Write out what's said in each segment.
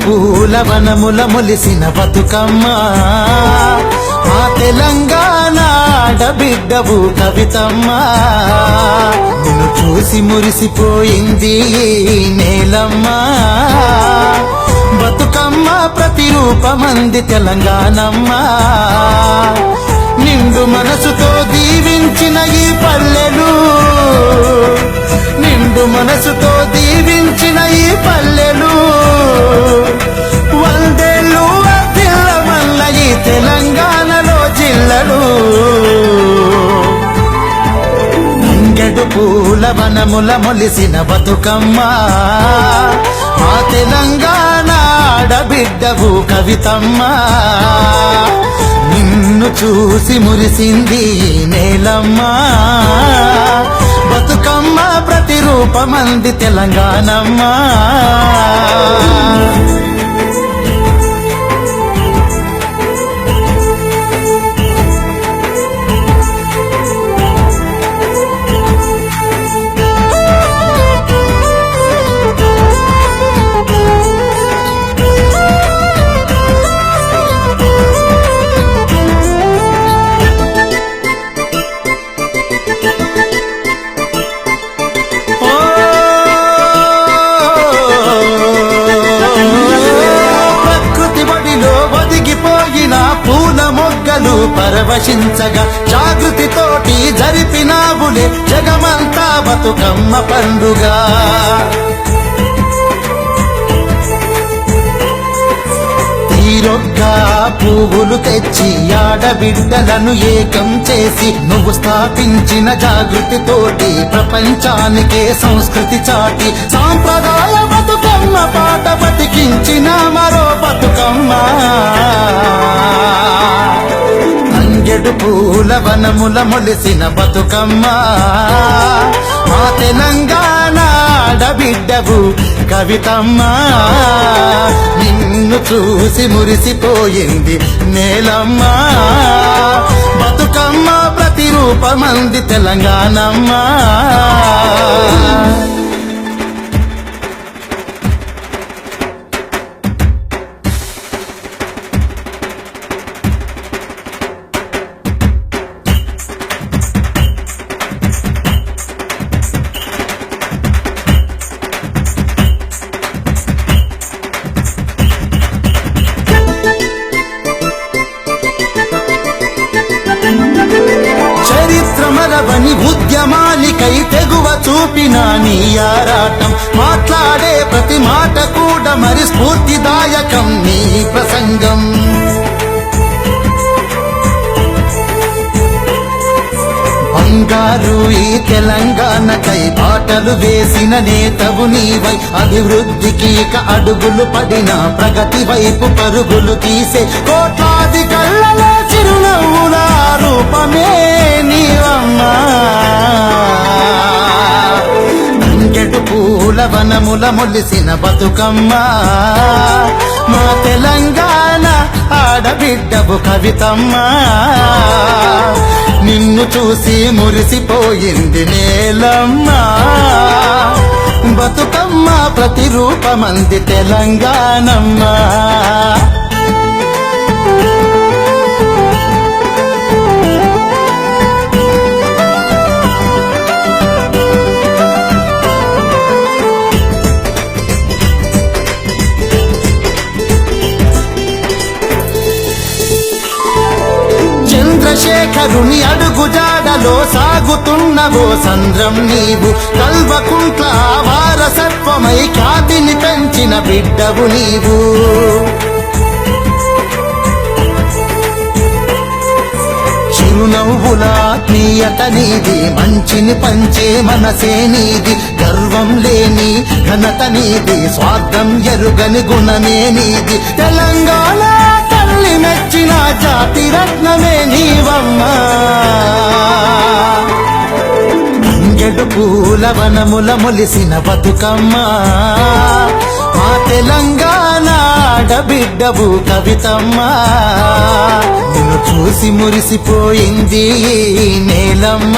పూల వనముల మొలిసిన బతుకమ్మ మా తెలంగాణ ఆడబిడ్డవు కవితమ్మ నిన్ను చూసి మురిసిపోయింది ఈ నేలమ్మ బతుకమ్మ ప్రతిరూపమంది తెలంగాణమ్మ నిండు మనసుతో దీవించిన ఈ పల్లెలు నిండు మనసుతో దీవించిన ఈ పల్లెలు వందేళ్ళు వర్ధిల్ల మల్ల ఈ తెలంగాణలో జిల్లలు తంగెడు పూల వనముల మొలిసిన బతుకమ్మ మా తెలంగాణ ఆడబిడ్డవు కవితమ్మ నిన్ను చూసి మురిసింది ఈ నేలమ్మ బతుకమ్మ ప్రతిరూపమంది తెలంగాణమ్మ పరవశించగా జాగృతితోటి జరిపినావులే జగమంతా బతుకమ్మ పండుగ తీరొక్క పువ్వులు తెచ్చి ఆడబిడ్డలను ఏకం చేసి నువ్వు స్థాపించిన జాగృతితోటి ప్రపంచానికే సంస్కృతి చాటి సాంప్రదాయ బతుకమ్మ పాట బతికించిన మరో బతుకమ్మ తంగెడు పూల వనముల మొలిసిన బతుకమ్మ మా తెలంగాణ ఆడబిడ్డవు కవితమ్మ నిన్ను చూసి మురిసిపోయింది నేలమ్మ బతుకమ్మ ప్రతిరూపమంది తెలంగాణమ్మ చరిత్రమరవని ఉద్యమానికై తెగువ చూపిన నీ ఆరాటం మాట్లాడే ప్రతి మాట కూడా మరి స్ఫూర్తిదాయకం నీ ప్రసంగం బంగారు ఈ తెలంగాణకై బాటలు వేసిన నేతవు నీవై అభివృద్ధికి ఇక అడుగులు పడిన ప్రగతి వైపు పరుగులు తీసే కోట్లాది కళ్ళలో చిరునవ్వుల రూపమే నీవమ్మా తంగెడు పూల వనముల మొలిసిన బతుకమ్మ మా తెలంగాణ ఆడబిడ్డవు కవితమ్మ నిన్ను చూసి మురిసిపోయింది నేలమ్మ బతుకమ్మ ప్రతిరూపమంది తెలంగాణమ్మ చంద్రశేఖరుని అడుగు జాడలో సాగుతున్నవో సంద్రం నీవు కల్వకుంట్ల వారసత్వమై ఖ్యాతిని పెంచిన బిడ్డవు నీవు చిరునవ్వుల ఆత్మీయత నీది మంచిని పంచే మనసే నీది గర్వం లేని ఘనత నీది స్వార్థం ఎరుగని గుణమే నీది తెలంగాణ తల్లి మెచ్చిన జాతి రత్నమే నీవమ్మా తంగెడు పూల వనముల మొలిసిన బతుకమ్మ మా తెలంగాణ ఆడబిడ్డవు కవితమ్మ నిన్ను చూసి మురిసిపోయింది ఈ నేలమ్మ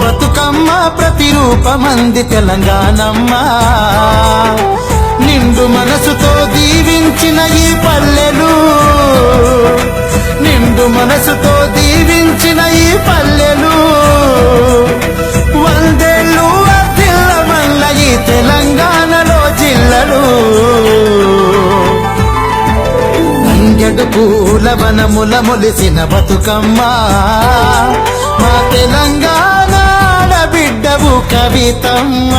బతుకమ్మ ప్రతిరూపమంది తెలంగాణమ్మ నిండు మనసుతో దీవించిన ఈ పల్లెలు, నిండు మనసుతో దీవించిన ఈ పల్లెలు, వందేళ్ళు వర్ధిల్ల మల్ల ఈ తెలంగాణలో జిల్లలు. తంగెడు పూల వనముల మొలిసిన బతుకమ్మ, మా తెలంగాణ బిడ్డవు కవితమ్మ.